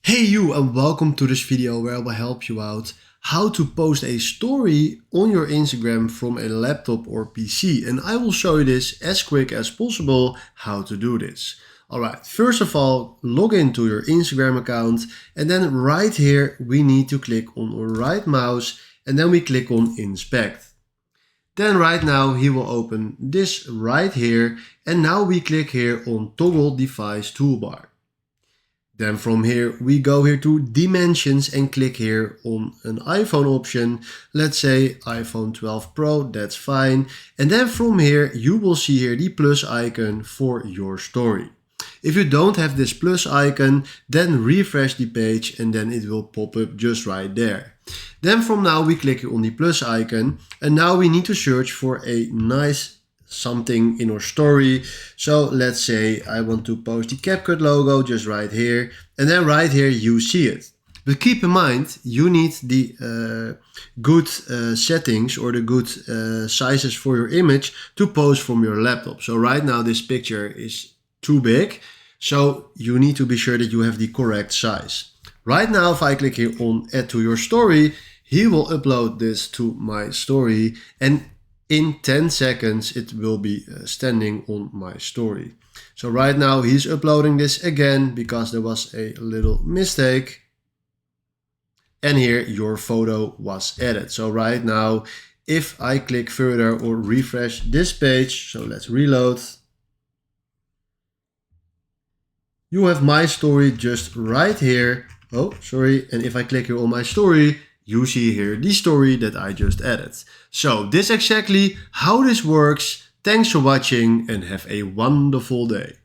Hey you, and welcome to this video where I will help you out how to post a story on your Instagram from a laptop or PC. And I will show you this as quick as possible how to do this. Alright, first of all, log into your Instagram account, and then right here we need to click on our right mouse and then we click on inspect. Then right now he will open this right here, and now we click here on toggle device toolbar. Then from here we go here to dimensions and click here on an iPhone option. Let's say iPhone 12 Pro, that's fine. And then from here you will see here the plus icon for your story. If you don't have this plus icon, then refresh the page and then it will pop up just right there. Then from now we click on the plus icon, and now we need to search for a nice something in our story. So let's say I want to post the CapCut logo just right here, and then right here you see it. But keep in mind, you need the good settings or the good sizes for your image to post from your laptop. So right now this picture is too big, so you need to be sure that you have the correct size. Right now if I click here on add to your story, he will upload this to my story, and in 10 seconds it will be standing on my story. So right now he's uploading this again because there was a little mistake. And here your photo was added. So right now if I click further or refresh this page, so let's reload. You have my story just right here. Oh, sorry. And if I click here on my story, you see here the story that I just added. So this is exactly how this works. Thanks for watching and have a wonderful day.